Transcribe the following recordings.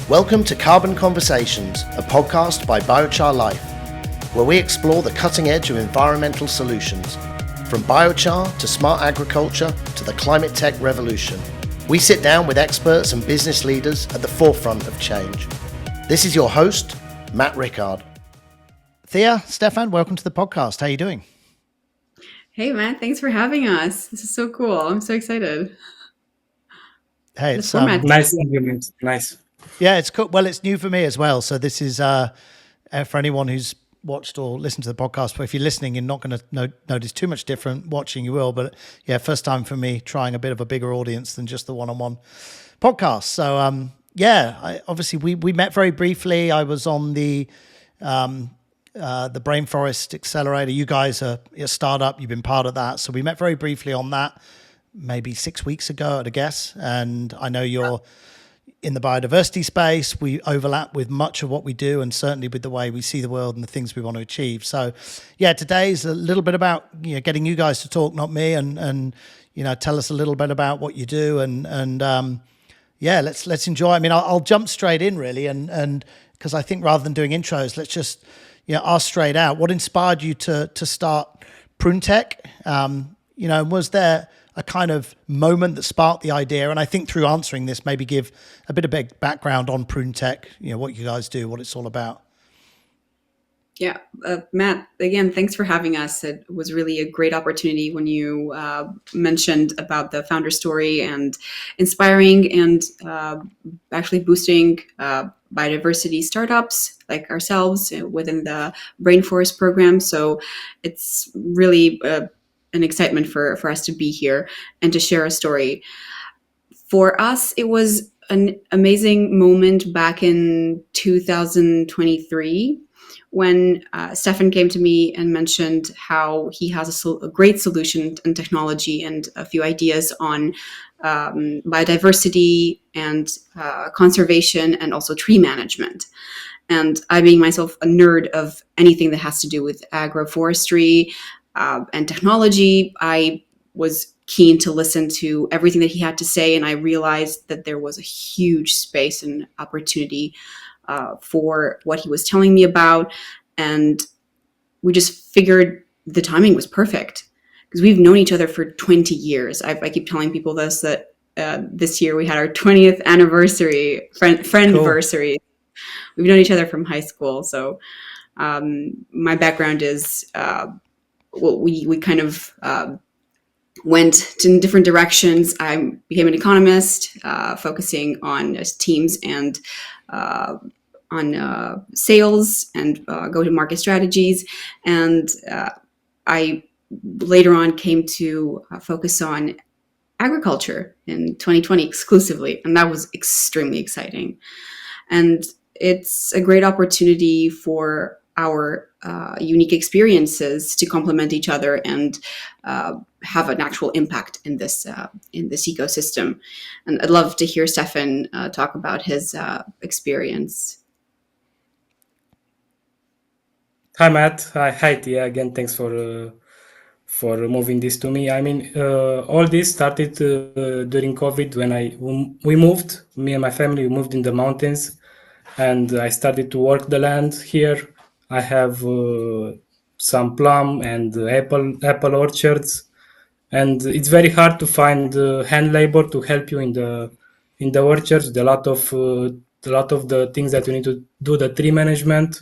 Welcome to Carbon Conversations, a podcast by Biochar Life, where we explore the cutting edge of environmental solutions, from biochar to smart agriculture to the climate tech revolution. We sit down with experts and business leaders at the forefront of change. This is your host, Matt Rickard. Thea Stefan, welcome to the podcast. How are you doing? Hey, Matt, thanks for having us. This is so cool. I'm so excited. Hey, it's nice argument. Nice. Yeah, it's cool. Well, it's new for me as well. So this is for anyone who's watched or listened to the podcast. But if you're listening, you're not going to notice too much different. Watching, you will. But yeah, first time for me trying a bit of a bigger audience than just the one-on-one podcast. So obviously we met very briefly. I was on the Rainforest Accelerator. You guys are a startup. You've been part of that. So we met very briefly on that, maybe 6 weeks ago, I'd guess. And I know you're in the biodiversity space. We overlap with much of what we do, and certainly with the way we see the world and the things we want to achieve. So yeah, today's a little bit about getting you guys to talk, not me, and tell us a little bit about what you do, and let's enjoy. I mean, I'll jump straight in really, and because I think rather than doing intros, let's just ask straight out. What inspired you to start Proon-Tech? Was there a kind of moment that sparked the idea? And I think through answering this, maybe give a bit of background on Proon-Tech, what you guys do, what it's all about. Yeah, Matt, again, thanks for having us. It was really a great opportunity when you mentioned about the founder story and inspiring and actually boosting biodiversity startups like ourselves within the Rainforest program. So it's really an excitement for us to be here and to share a story. For us, it was an amazing moment back in 2023 when Stefan came to me and mentioned how he has a great solution and technology and a few ideas on biodiversity and conservation and also tree management. And I, being myself a nerd of anything that has to do with agroforestry and technology, I was keen to listen to everything that he had to say, and I realized that there was a huge space and opportunity for what he was telling me about, and we just figured the timing was perfect because we've known each other for 20 years. I keep telling people this, that this year we had our 20th anniversary, friend-versary. Cool. We've known each other from high school, so my background is we kind of went in different directions. I became an economist, focusing on teams and on sales and go-to-market strategies. And I later on came to focus on agriculture in 2020 exclusively, and that was extremely exciting. And it's a great opportunity for our unique experiences to complement each other and have an actual impact in this ecosystem. And I'd love to hear Stefan talk about his experience. Hi, Matt. Hi, Thea. Again, thanks for moving this to me. I mean, all this started during COVID when we moved. Me and my family, we moved in the mountains, and I started to work the land here. I have some plum and apple orchards, and it's very hard to find hand labor to help you in the orchards. A lot of the things that you need to do, the tree management.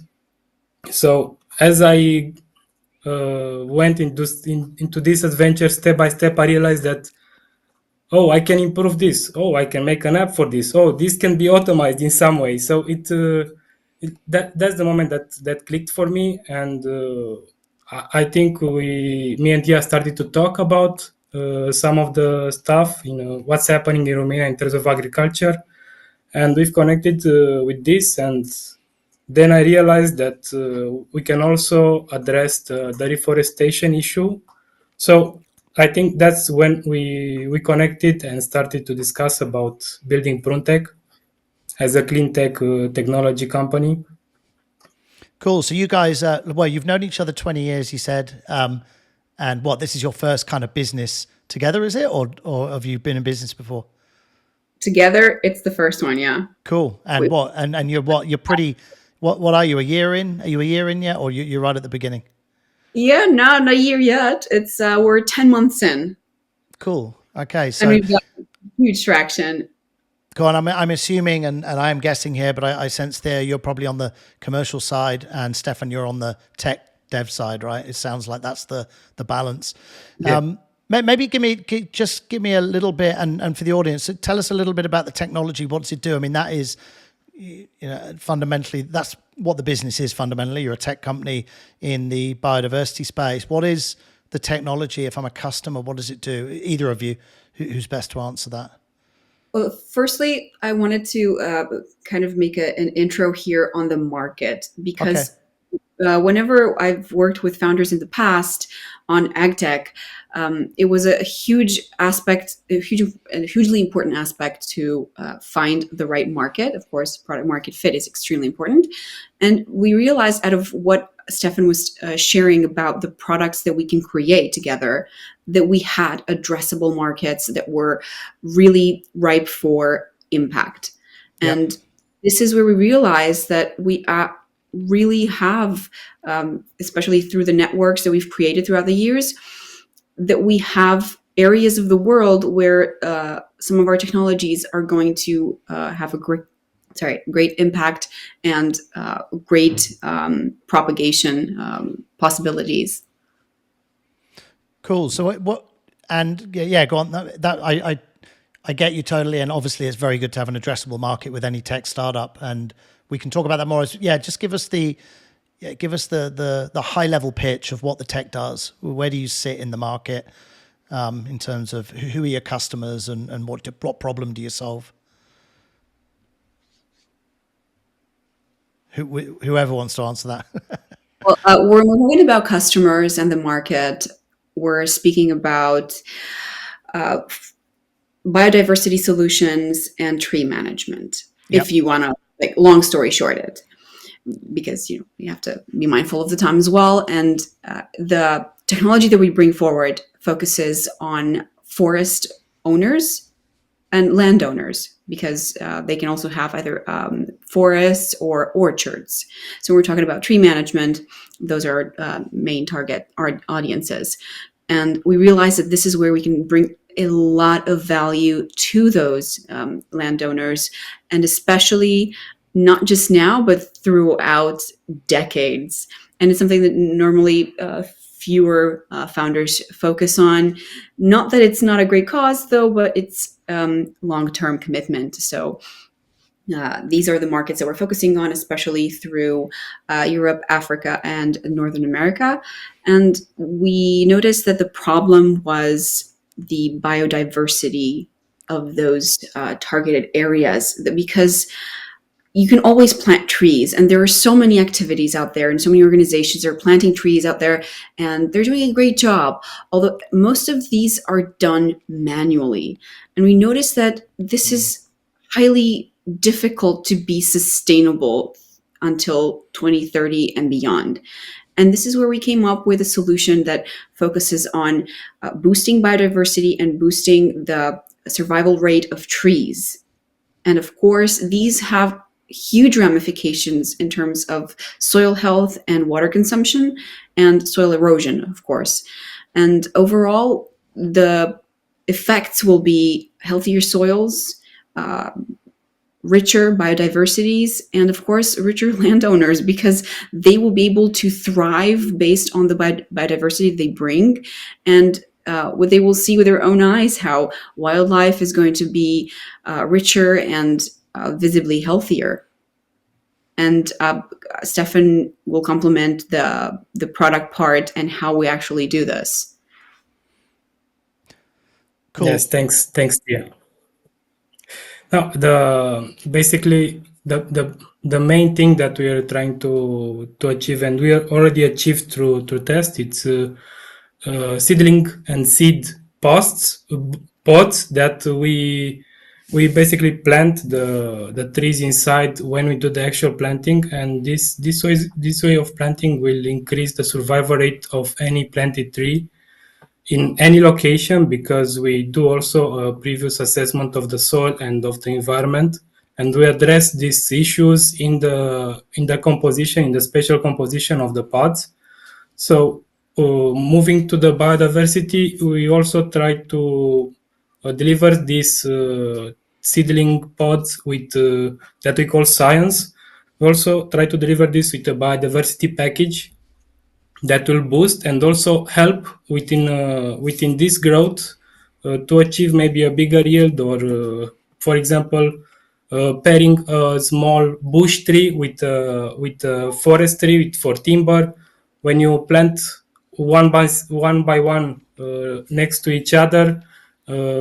So as I went into this adventure step by step, I realized that I can improve this. I can make an app for this. This can be automated in some way. So that's the moment that clicked for me, and I think me and Tia started to talk about some of the stuff, what's happening in Romania in terms of agriculture, and we've connected with this, and then I realized that we can also address the reforestation issue. So I think that's when we connected and started to discuss about building Proon-Tech as a clean tech technology company. Cool. So you guys, you've known each other 20 years, you said, and this is your first kind of business together, is it? Or have you been in business before? together, it's the first one. Yeah. Cool. And what? And you're what? You're pretty. What are you? A year in? Are you a year in yet, or you're right at the beginning? Yeah, not a year yet. It's we're 10 months in, Cool. Okay. and So we've got huge traction. go on. I'm assuming, and I am guessing here, but I sense there you're probably on the commercial side, and Stefan, you're on the tech dev side, right? It sounds like that's the balance. Yeah. Maybe give me a little bit, and for the audience, tell us a little bit about the technology. What does it do? I mean, that is, fundamentally, that's what the business is. Fundamentally, you're a tech company in the biodiversity space. What is the technology? If I'm a customer, what does it do? Either of you, who's best to answer that? Well, firstly, I wanted to kind of make an intro here on the market because whenever I've worked with founders in the past on agtech, it was a huge aspect, a hugely important aspect to find the right market. Of course, product market fit is extremely important. And we realized out of what Stefan was sharing about the products that we can create together, that we had addressable markets that were really ripe for impact. Yep. And this is where we realized that we really have, especially through the networks that we've created throughout the years, that we have areas of the world where some of our technologies are going to have a great impact and great propagation possibilities. Cool. So what? And yeah, go on. That I get you totally, and obviously it's very good to have an addressable market with any tech startup, and we can talk about that more. Just give us the high level pitch of what the tech does. Where do you sit in the market in terms of who are your customers and what problem do you solve? Whoever wants to answer that. Well, we're talking about customers and the market. We're speaking about biodiversity solutions and tree management. Yep. If you want to, long story short, it, because you have to be mindful of the time as well. And the technology that we bring forward focuses on forest owners and landowners, because they can also have either forests or orchards. So we're talking about tree management. Those are main target audiences. And we realize that this is where we can bring a lot of value to those landowners, and especially not just now, but throughout decades. And it's something that normally fewer founders focus on. Not that it's not a great cause, though, but it's long-term commitment. So these are the markets that we're focusing on, especially through Europe, Africa, and Northern America. And we noticed that the problem was the biodiversity of those targeted areas, because you can always plant trees, and there are so many activities out there and so many organizations are planting trees out there, and they're doing a great job, although most of these are done manually. And we noticed that this is highly difficult to be sustainable until 2030 and beyond. And this is where we came up with a solution that focuses on boosting biodiversity and boosting the survival rate of trees. And of course, these have huge ramifications in terms of soil health and water consumption and soil erosion, of course. And overall, the effects will be healthier soils, richer biodiversities, and of course, richer landowners, because they will be able to thrive based on the biodiversity they bring. And what they will see with their own eyes, how wildlife is going to be richer and visibly healthier. And Stefan will complement the product part and how we actually do this. Cool. Yes, thanks, Thea. Now, the main thing that we are trying to achieve, and we are already achieved through test, it's seedling and seed pods that we basically plant the trees inside when we do the actual planting, and this way of planting will increase the survival rate of any planted tree in any location, because we do also a previous assessment of the soil and of the environment, and we address these issues in the composition, in the spatial composition of the pods. So, moving to the biodiversity, we also try to deliver these seedling pods with that we call science. We also try to deliver this with a biodiversity package that will boost and also help within this growth to achieve maybe a bigger yield, or for example, pairing a small bush tree with a forest tree for timber. When you plant one by one next to each other,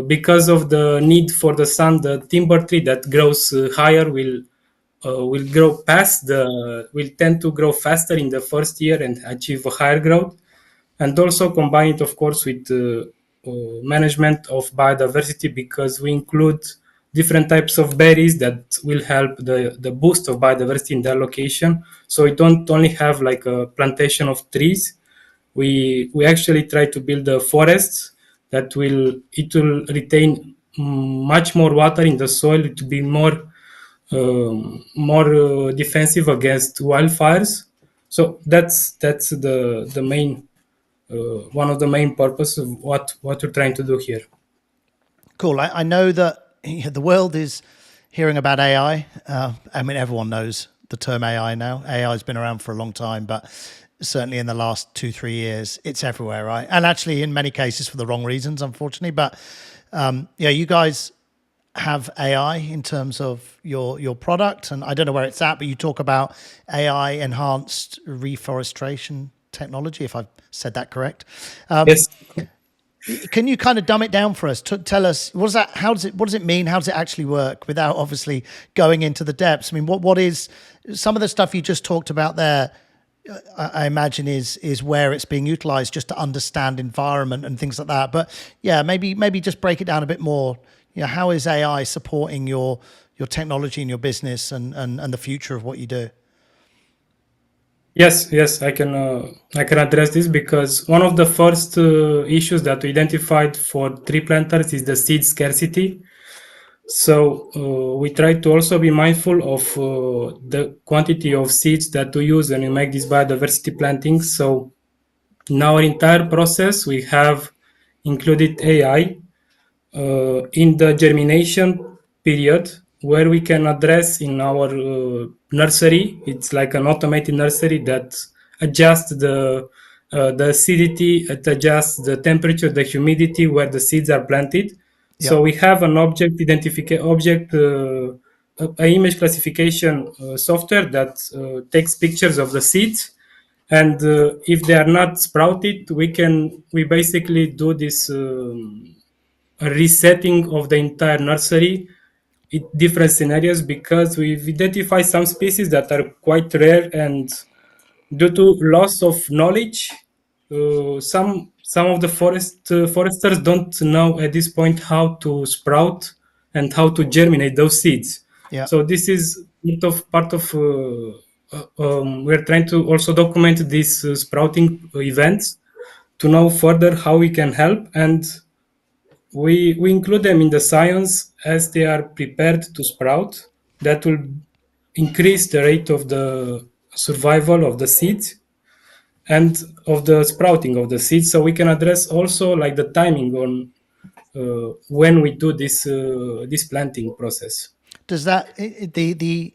because of the need for the sun, the timber tree that grows higher will grow past the will tend to grow faster in the first year and achieve a higher growth. And also combine it, of course, with management of biodiversity, because we include different types of berries that will help the boost of biodiversity in their location. So we don't only have like a plantation of trees. We actually try to build a forest that will retain much more water in the soil to be more defensive against wildfires. So that's the main one of the main purpose of what we're trying to do here. Cool. I know that the world is hearing about AI. I mean, everyone knows the term AI now. AI has been around for a long time, but certainly in the last 2-3 years, it's everywhere, right? And actually, in many cases, for the wrong reasons, unfortunately. But yeah, you guys have AI in terms of your product, and I don't know where it's at, but you talk about AI enhanced reforestation technology, if I've said that correct. Yes. Can you kind of dumb it down for us? Tell us what is that? What does it mean? How does it actually work? Without obviously going into the depths. I mean, what is some of the stuff you just talked about there? I imagine is where it's being utilized just to understand environment and things like that. But yeah, maybe just break it down a bit more. You know, how is AI supporting your technology and your business and the future of what you do? Yes, I can address this, because one of the first issues that we identified for tree planters is the seed scarcity. So we try to also be mindful of the quantity of seeds that we use when we make these biodiversity plantings. So in our entire process, we have included AI in the germination period, where we can address in our nursery. It's like an automated nursery that adjusts the acidity, it adjusts the temperature, the humidity where the seeds are planted. So Yep. we have an object identification object a image classification software that takes pictures of the seeds, and if they are not sprouted, we basically do this a resetting of the entire nursery in different scenarios, because we've identified some species that are quite rare, and due to loss of knowledge, some of the foresters don't know at this point how to sprout and how to germinate those seeds. Yeah. So this is part of we're trying to also document these sprouting events to know further how we can help, and we include them in the science as they are prepared to sprout. That will increase the rate of the survival of the seeds and of the sprouting of the seeds. So we can address also like the timing on when we do this planting process. Does that the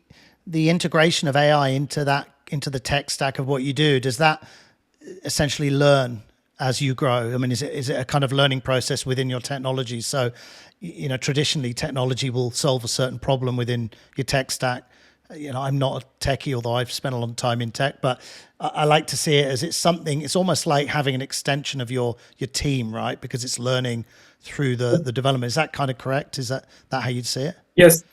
integration of AI into the tech stack of what you do, does that essentially learn as you grow? I mean, is it a kind of learning process within your technology? So, you know, traditionally technology will solve a certain problem within your tech stack. You know, I'm not a techie, although I've spent a long time in tech, but I like to see it as it's almost like having an extension of your team, right? Because it's learning through the development. Is that kind of correct? Is that how you'd see it? Yes.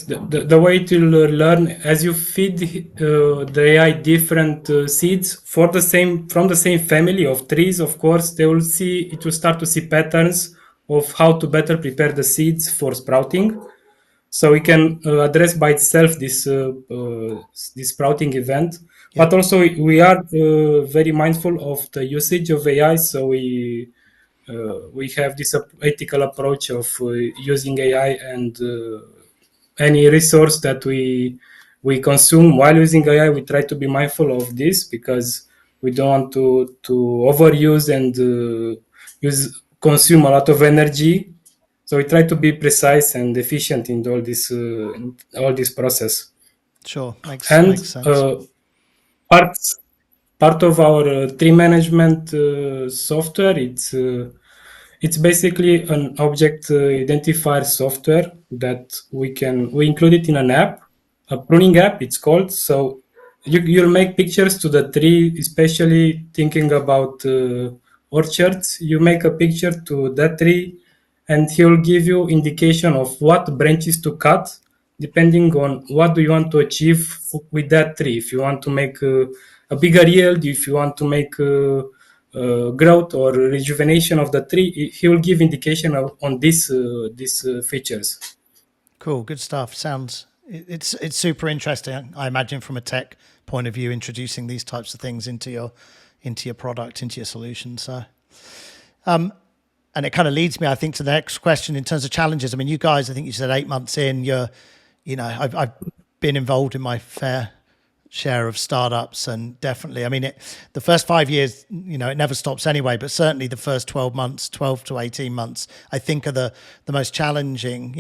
The way to learn, as you feed the AI different seeds from the same family of trees, of course, it will start to see patterns of how to better prepare the seeds for sprouting. So we can address by itself this sprouting event, but Yep. also we are very mindful of the usage of AI. So we have this ethical approach of using AI, and any resource that we consume while using AI, we try to be mindful of this, because we don't want to overuse and use consume a lot of energy. So we try to be precise and efficient in all this process. Sure, And makes sense. parts part of our tree management software, it's basically an object identifier software that we include it in an app, a pruning app it's called. So you'll make pictures to the tree, especially thinking about orchards. You make a picture to that tree, and he'll give you indication of what branches to cut, depending on what do you want to achieve with that tree. If you want to make a bigger yield, if you want to make growth or rejuvenation of the tree, he will give indication on these features. Cool, good stuff. It's super interesting. I imagine from a tech point of view, introducing these types of things into your product, into your solution. So, and it kind of leads me, I think, to the next question in terms of challenges. I mean, you guys, I think you said 8 months in, I've been involved in my fair share of startups, and definitely, I mean, the first 5 years, it never stops anyway, but certainly the first 12 to 18 months, I think are the most challenging.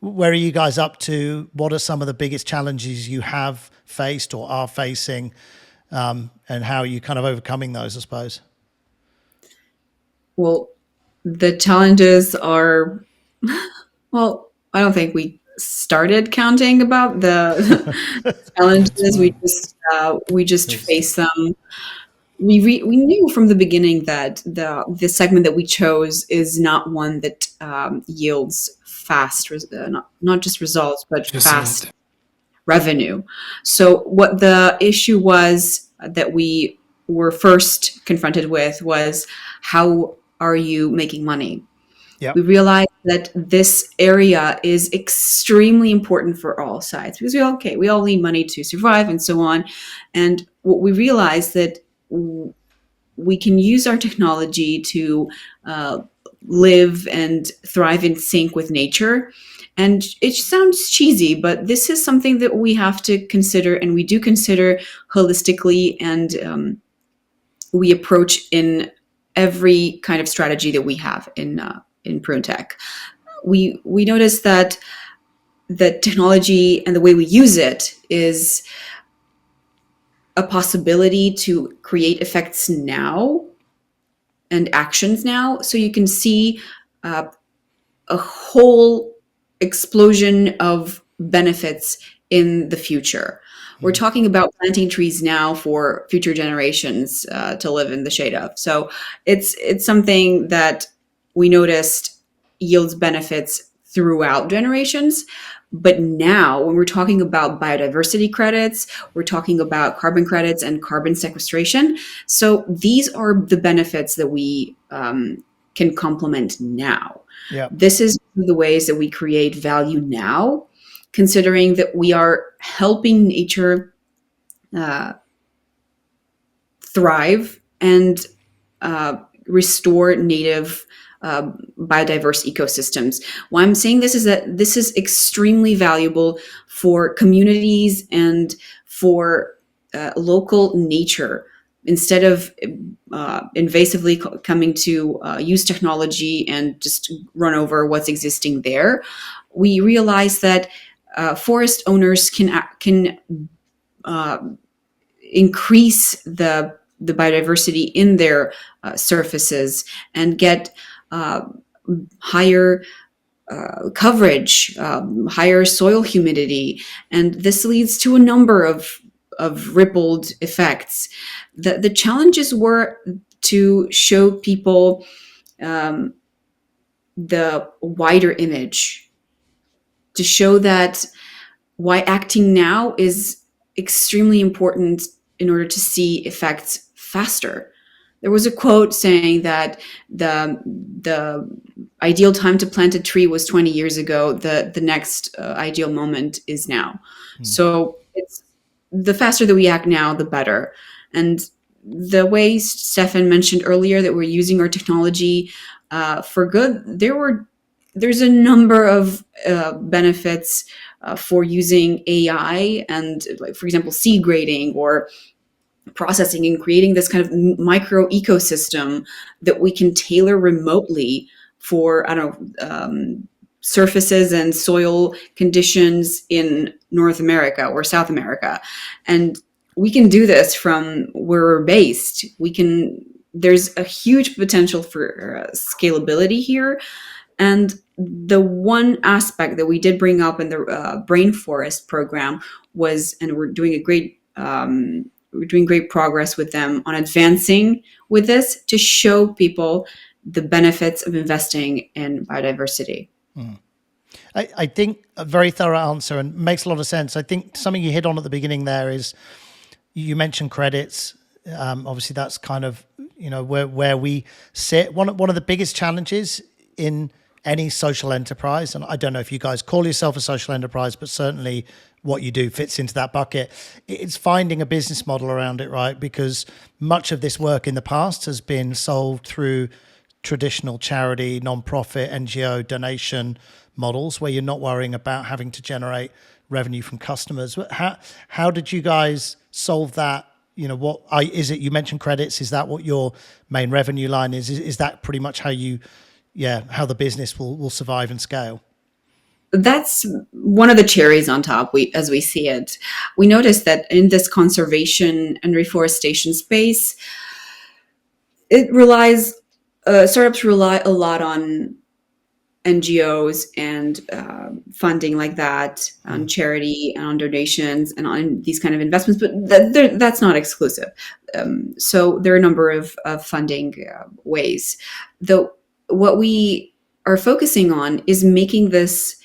Where are you guys up to? What are some of the biggest challenges you have faced or are facing? And how are you kind of overcoming those, I suppose? Well, the challenges are, well, I don't think we started counting about the challenges. We just face them. We knew from the beginning that the segment that we chose is not one that yields fast, not just results, but fast revenue. So what the issue was that we were first confronted with was, how are you making money? Yep. We realized that this area is extremely important for all sides, because we all need money to survive and so on. And what we realized that we can use our technology to live and thrive in sync with nature. And it sounds cheesy, but this is something that we have to consider, and we do consider holistically, and we approach in every kind of strategy that we have in Proon-Tech. We notice that the technology and the way we use it is a possibility to create effects now and actions now. So you can see a whole explosion of benefits in the future. We're talking about planting trees now for future generations to live in the shade of. So it's something that we noticed yields benefits throughout generations. But now, when we're talking about biodiversity credits, we're talking about carbon credits and carbon sequestration. So these are the benefits that we can complement now. Yeah. This is the ways that we create value now, considering that we are helping nature thrive and restore native biodiverse ecosystems. Why I'm saying this is that this is extremely valuable for communities and for local nature. Instead of invasively coming to use technology and just run over what's existing there, we realize that forest owners can increase the biodiversity in their surfaces and get higher coverage, higher soil humidity, and this leads to a number of rippled effects. The challenges were to show people the wider image, to show that why acting now is extremely important in order to see effects faster. There was a quote saying that the ideal time to plant a tree was 20 years ago. The next ideal moment is now. So it's the faster that we act now, the better. And the way Stefan mentioned earlier that we're using our technology for good, there's a number of benefits for using AI and, like, for example, seed grading or processing and creating this kind of micro ecosystem that we can tailor remotely for, I don't know, surfaces and soil conditions in North America or South America. And we can do this from where we're based. There's a huge potential for scalability here. And the one aspect that we did bring up in the Brain Forest program was, and we're doing great progress with them on advancing with this to show people the benefits of investing in biodiversity. I think a very thorough answer and makes a lot of sense. I think something you hit on at the beginning there is you mentioned credits. Obviously, that's kind of where we sit. One of the biggest challenges in any social enterprise, and I don't know if you guys call yourself a social enterprise, but certainly what you do fits into that bucket. It's finding a business model around it, right? Because much of this work in the past has been solved through traditional charity, non-profit, NGO donation models where you're not worrying about having to generate revenue from customers. How did you guys solve that? What is it? You mentioned credits. Is that what your main revenue line is? Is that pretty much how how the business will survive and scale? That's one of the cherries on top. As we see it, we noticed that in this conservation and reforestation space, startups rely a lot on NGOs and funding like that, on charity and on donations and on these kind of investments, but that's not exclusive. So there are a number of funding ways. Though what we are focusing on is making this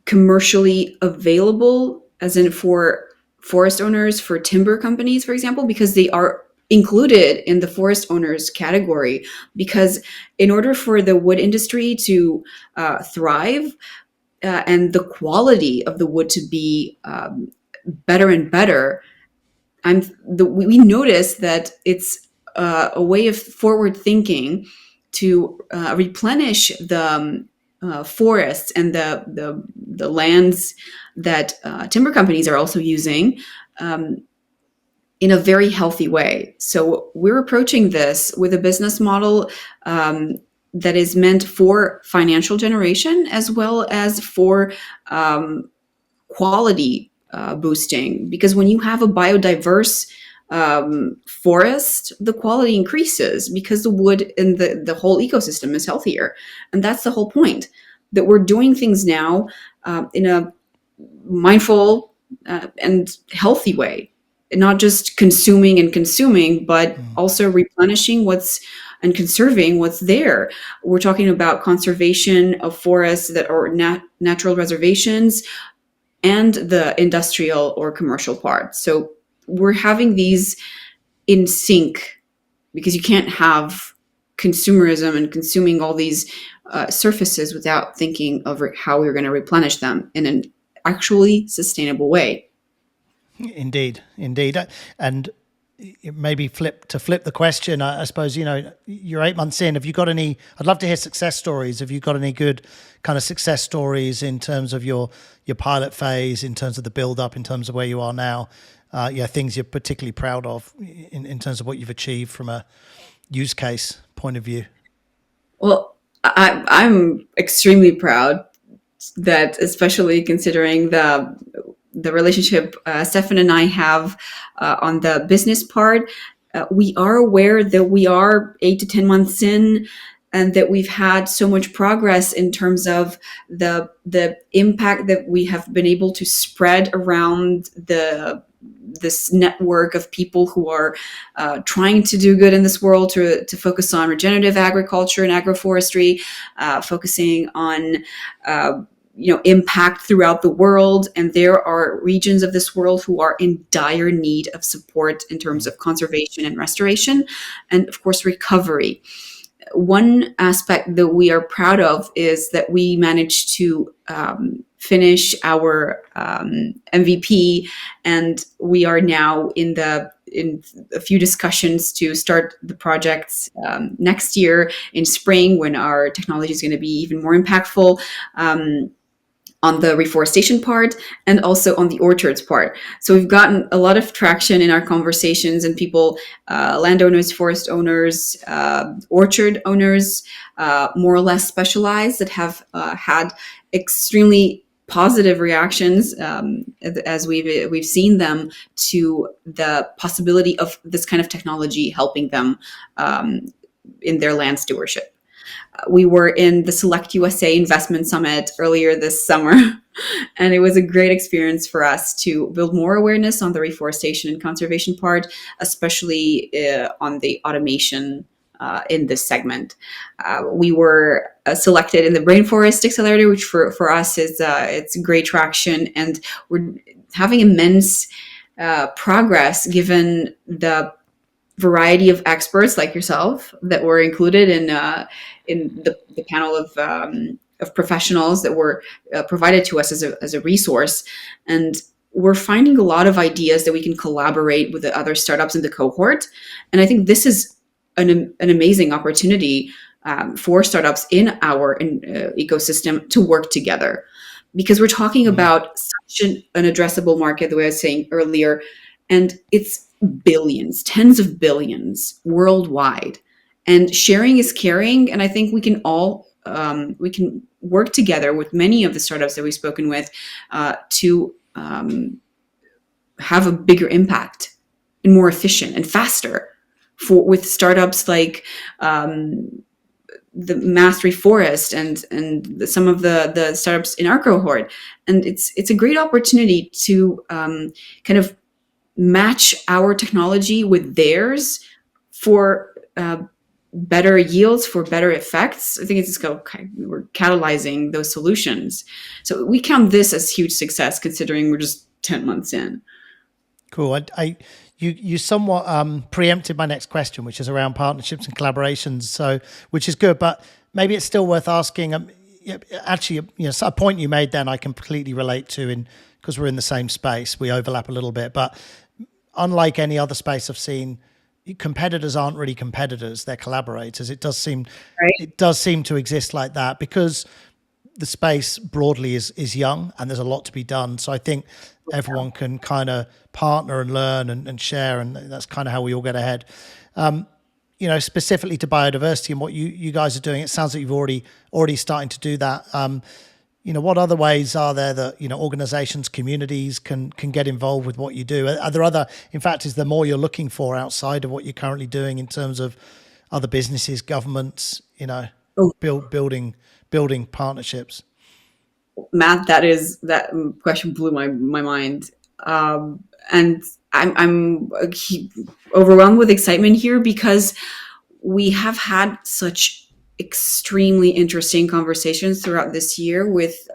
commercially available, as in for forest owners, for timber companies, for example, because they are included in the forest owners category. Because in order for the wood industry to thrive and the quality of the wood to be better and better, we notice that it's a way of forward thinking to replenish the forests and the lands that timber companies are also using in a very healthy way. So we're approaching this with a business model that is meant for financial generation as well as for quality boosting. Because when you have a biodiverse forest, the quality increases because the wood and the whole ecosystem is healthier. And that's the whole point, that we're doing things now in a mindful and healthy way. Not just consuming, but also replenishing and conserving what's there. We're talking about conservation of forests that are natural reservations and the industrial or commercial part. So we're having these in sync, because you can't have consumerism and consuming all these surfaces without thinking of how we're going to replenish them in an actually sustainable way. Indeed. And maybe flip the question, I suppose, you're 8 months in. Have you got any, I'd love to hear success stories. Have you got any good kind of success stories in terms of your pilot phase, in terms of the build up, in terms of where you are now? Things you're particularly proud of in terms of what you've achieved from a use case point of view? Well, I'm extremely proud that, especially considering the relationship Stefan and I have on the business part, we are aware that we are 8 to 10 months in, and that we've had so much progress in terms of the impact that we have been able to spread around this network of people who are trying to do good in this world, to focus on regenerative agriculture and agroforestry, focusing on impact throughout the world. And there are regions of this world who are in dire need of support in terms of conservation and restoration, and of course recovery. One aspect that we are proud of is that we managed to finish our MVP, and we are now in the in a few discussions to start the projects next year in spring, when our technology is going to be even more impactful. On the reforestation part and also on the orchards part. So we've gotten a lot of traction in our conversations, and people, landowners, forest owners, orchard owners, more or less specialized, that have had extremely positive reactions, as we've seen them, to the possibility of this kind of technology helping them in their land stewardship. We were in the Select USA Investment Summit earlier this summer, and it was a great experience for us to build more awareness on the reforestation and conservation part, especially on the automation in this segment. We were selected in the Rainforest Accelerator, which for us is it's great traction, and we're having immense progress given the variety of experts like yourself that were included in the panel of professionals that were provided to us as a resource. And we're finding a lot of ideas that we can collaborate with the other startups in the cohort. And I think this is an amazing opportunity for startups in our ecosystem to work together, because we're talking about such an addressable market, the way I was saying earlier, and it's billions, tens of billions worldwide. And sharing is caring. And I think we can all we can work together with many of the startups that we've spoken with to have a bigger impact and more efficient and faster with startups like the Mastery Forest and some of the startups in our cohort. And it's a great opportunity to kind of match our technology with theirs for better yields, for better effects. I think it's we're catalyzing those solutions. So we count this as huge success, considering we're just 10 months in. Cool. You somewhat preempted my next question, which is around partnerships and collaborations. So, which is good, but maybe it's still worth asking. Actually, a point you made then I completely relate to, because we're in the same space, we overlap a little bit. But unlike any other space I've seen, competitors aren't really competitors; they're collaborators. It does seem to exist like that, because the space broadly is young and there's a lot to be done. So I think everyone can kind of partner and learn and share, and that's kind of how we all get ahead. Specifically to biodiversity and what you guys are doing, it sounds like you've already starting to do that. What other ways are there that, organizations, communities can get involved with what you do? Are there other, in fact, is there more you're looking for outside of what you're currently doing in terms of other businesses, governments, building partnerships? Matt, that question blew my mind. And I'm overwhelmed with excitement here, because we have had such extremely interesting conversations throughout this year with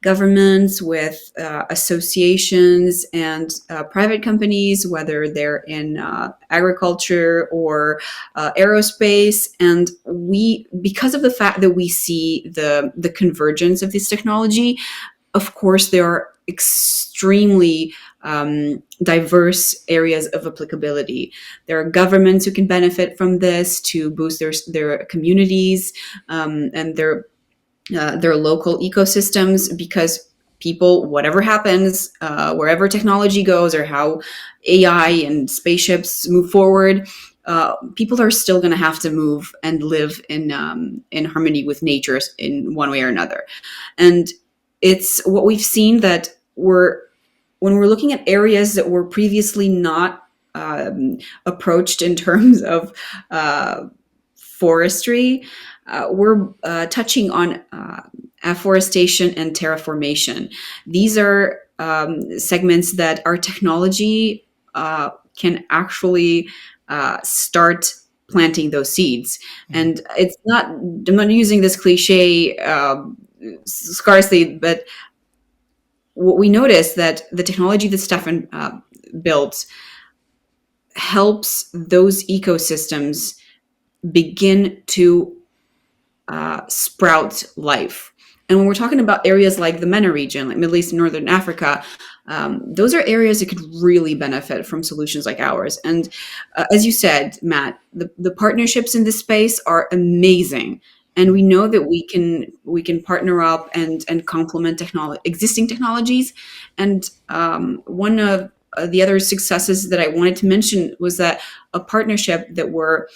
governments, with associations, and private companies, whether they're in agriculture or aerospace. And because of the fact that we see the convergence of this technology, of course, there are extremely diverse areas of applicability. There are governments who can benefit from this to boost their communities and their local ecosystems, because people, whatever happens, wherever technology goes or how AI and spaceships move forward, people are still going to have to move and live in harmony with nature in one way or another. And it's what we've seen, that when we're looking at areas that were previously not approached in terms of forestry, we're touching on afforestation and terraformation. These are segments that our technology can actually start planting those seeds. And it's not, I'm not using this cliche scarcely, but what we noticed, that the technology that Stefan built helps those ecosystems begin to sprout life. And when we're talking about areas like the MENA region, like Middle East and Northern Africa, those are areas that could really benefit from solutions like ours. And as you said, Matt, the partnerships in this space are amazing. And we know that we can partner up and complement existing technologies. And one of the other successes that I wanted to mention was that a partnership that we're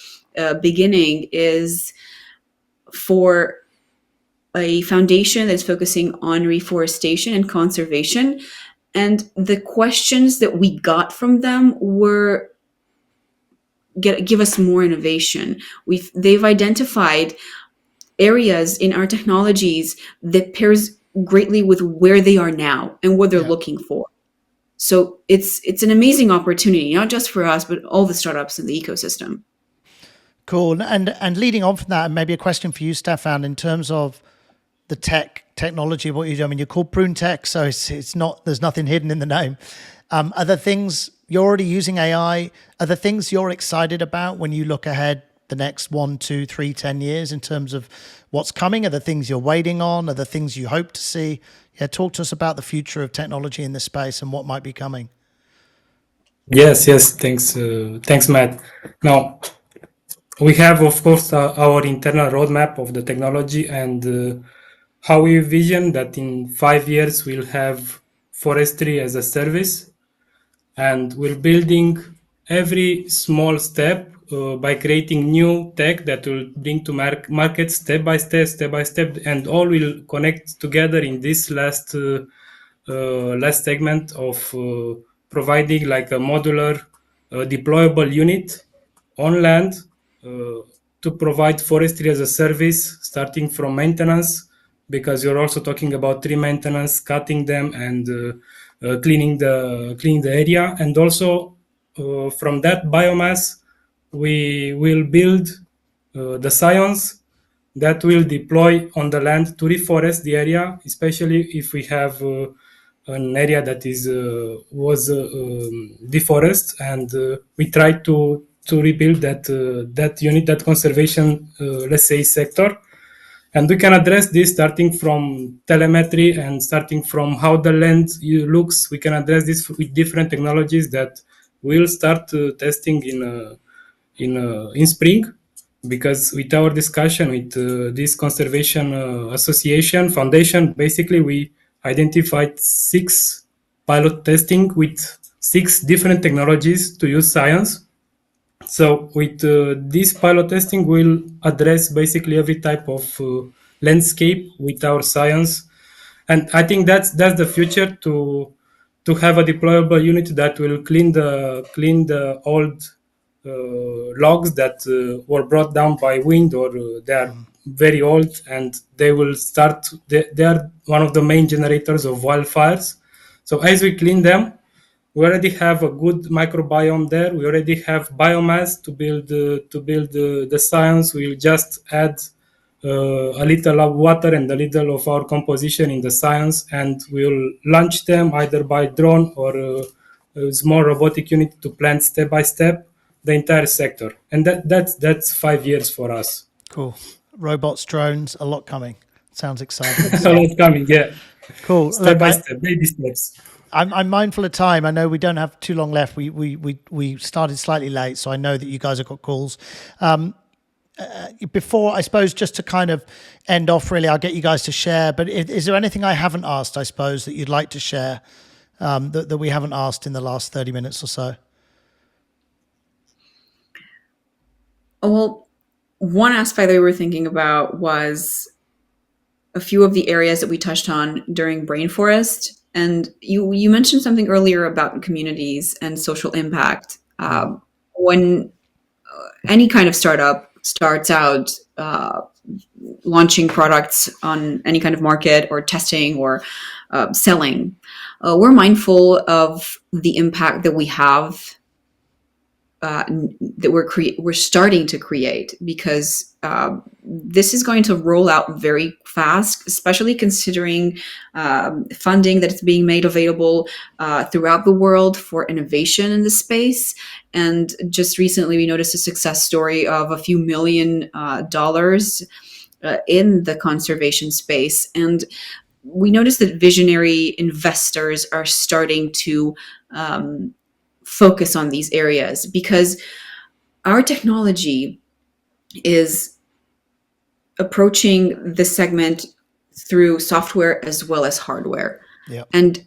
beginning is for a foundation that's focusing on reforestation and conservation. And the questions that we got from them were give us more innovation. They've identified areas in our technologies that pairs greatly with where they are now and what they're looking for. So it's an amazing opportunity, not just for us, but all the startups in the ecosystem. Cool. And leading on from that, and maybe a question for you, Stefan, in terms of the technology, what you do. I mean, you're called Proon-Tech, so it's not, there's nothing hidden in the name. Are there things you're already using AI? Are there things you're excited about when you look ahead the next 1, 2, 3, 10 years in terms of what's coming? Are there things you're waiting on? Are there things you hope to see? Yeah, talk to us about the future of technology in this space and what might be coming. Yes, thanks, Matt. Now, we have, of course, our internal roadmap of the technology and how we envision that in 5 years we'll have forestry as a service, and we're building every small step by creating new tech that will bring to market step by step, and all will connect together in this last segment of providing like a modular deployable unit on land to provide forestry as a service, starting from maintenance, because you're also talking about tree maintenance, cutting them and cleaning the area, and also from that biomass we will build the science that will deploy on the land to reforest the area, especially if we have an area that was deforested, and we try to rebuild that unit, that conservation, let's say, sector. And we can address this starting from telemetry and starting from how the land looks. We can address this with different technologies that we'll start testing in spring, because with our discussion with this conservation association foundation, basically we identified 6 pilot testing with 6 different technologies to use science. So with this pilot testing, we'll address basically every type of landscape with our science, and I think that's the future, to have a deployable unit that will clean the old logs that were brought down by wind, or they are very old, and they will start. They are one of the main generators of wildfires. So as we clean them, we already have a good microbiome there. We already have biomass to build the science. We'll just add a little of water and a little of our composition in the science, and we'll launch them either by drone or a small robotic unit to plant step by step the entire sector. And that's 5 years for us. Cool. Robots, drones, a lot coming. Sounds exciting. A lot coming, yeah. Cool. Step by step, baby steps. I'm mindful of time. I know we don't have too long left. We started slightly late, so I know that you guys have got calls. Before, I suppose, just to kind of end off, really, I'll get you guys to share. But is there anything I haven't asked, I suppose, that you'd like to share that we haven't asked in the last 30 minutes or so? Well, one aspect that we were thinking about was a few of the areas that we touched on during Brainforest. And you mentioned something earlier about communities and social impact. When any kind of startup starts out launching products on any kind of market or testing or selling, we're mindful of the impact that we have, that we're starting to create, because this is going to roll out very fast, especially considering funding that is being made available throughout the world for innovation in the space. And just recently, we noticed a success story of a few $1 million in the conservation space. And we noticed that visionary investors are starting to focus on these areas because our technology is approaching this segment through software as well as hardware. Yeah. And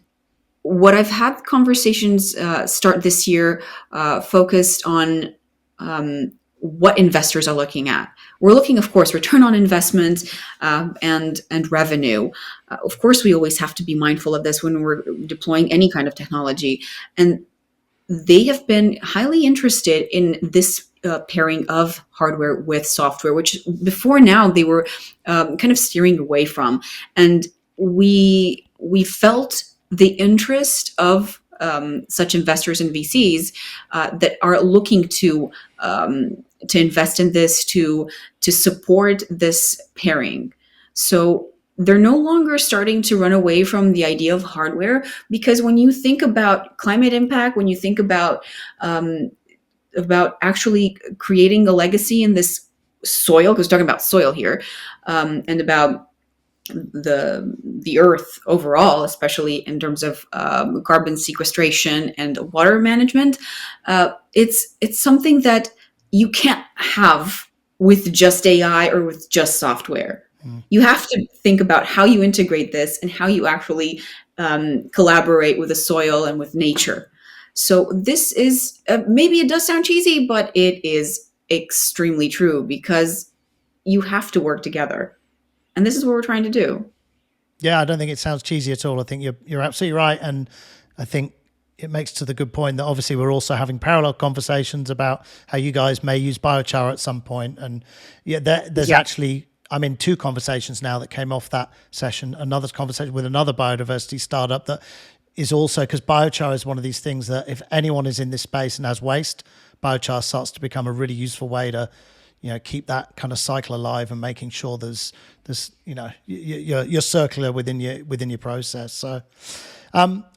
what I've had conversations start this year focused on what investors are looking at. We're looking, of course, return on investment and revenue. Of course, we always have to be mindful of this when we're deploying any kind of technology. And they have been highly interested in this pairing of hardware with software, which before now they were kind of steering away from. And we felt the interest of such investors and VCs that are looking to invest in this, to support this pairing. So they're no longer starting to run away from the idea of hardware, because when you think about climate impact, when you think about actually creating a legacy in this soil, because we're talking about soil here, and about the earth overall, especially in terms of carbon sequestration and water management, it's something that you can't have with just AI or with just software. You have to think about how you integrate this and how you actually collaborate with the soil and with nature. So this is, maybe it does sound cheesy, but it is extremely true, because you have to work together. And this is what we're trying to do. Yeah, I don't think it sounds cheesy at all. I think you're absolutely right. And I think it makes to the good point that obviously we're also having parallel conversations about how you guys may use biochar at some point. And there's actually, I'm in 2 conversations now that came off that session. Another conversation with another biodiversity startup that is also, because biochar is one of these things that if anyone is in this space and has waste, biochar starts to become a really useful way to, keep that kind of cycle alive and making sure there's you're circular within your process. So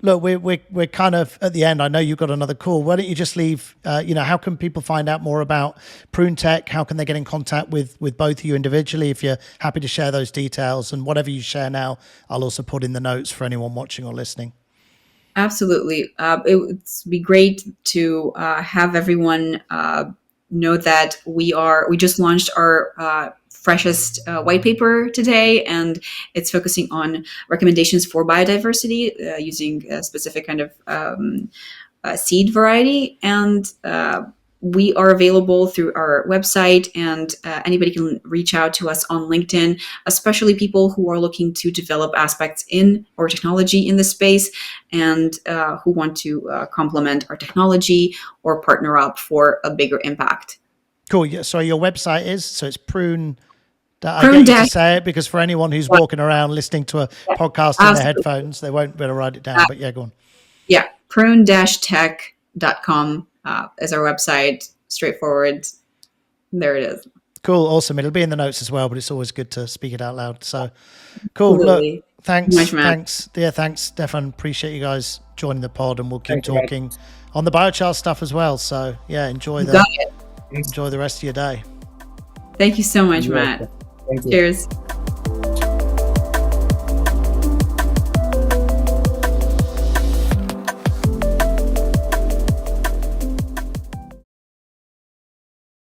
look, we're kind of at the end. I know you've got another call. Why don't you just leave, how can people find out more about Proon-Tech? How can they get in contact with both of you individually, if you're happy to share those details? And whatever you share now, I'll also put in the notes for anyone watching or listening. Absolutely. It would be great to have everyone know that we just launched our freshest white paper today, and it's focusing on recommendations for biodiversity using a specific kind of seed variety. And we are available through our website, and anybody can reach out to us on LinkedIn, especially people who are looking to develop aspects in or technology in this space, and who want to complement our technology or partner up for a bigger impact. Cool. Yeah. So your website is, so it's Proon. I get you to say it, because for anyone who's walking around listening to a podcast in their headphones, they won't be able to write it down. But yeah, go on. Yeah, Proon-Tech.com is our website. Straightforward. There it is. Cool. Awesome. It'll be in the notes as well, but it's always good to speak it out loud. So cool. Absolutely. Look, thanks. Thanks. Yeah, thanks, Stefan. Appreciate you guys joining the pod, and we'll keep talking on the biochar stuff as well. So yeah, enjoy the rest of your day. Thank you so much, Matt. Thank you. Cheers.